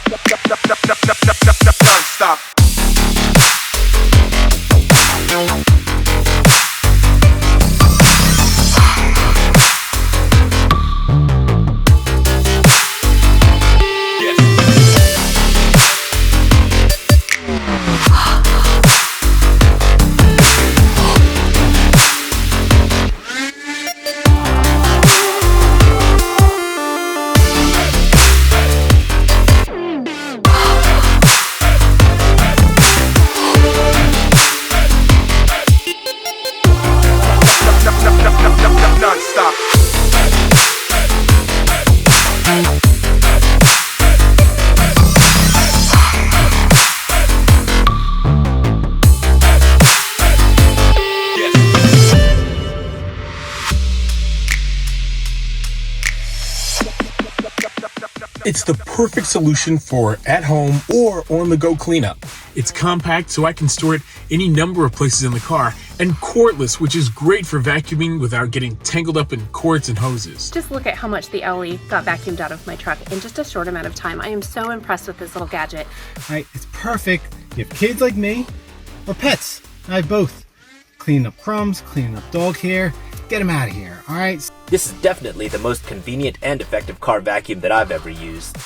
Non-stop. Non-stop. It's the perfect solution for at-home or on-the-go cleanup. It's compact, so I can store it any number of places in the car, and cordless, which is great for vacuuming without getting tangled up in cords and hoses. Just look at how much the Owleys got vacuumed out of my truck in just a short amount of time. I am so impressed with this little gadget. Right, it's perfect. You have kids like me or pets. I have both. Cleaning up crumbs, cleaning up dog hair. Get them out of here, all right? This is definitely the most convenient and effective car vacuum that I've ever used.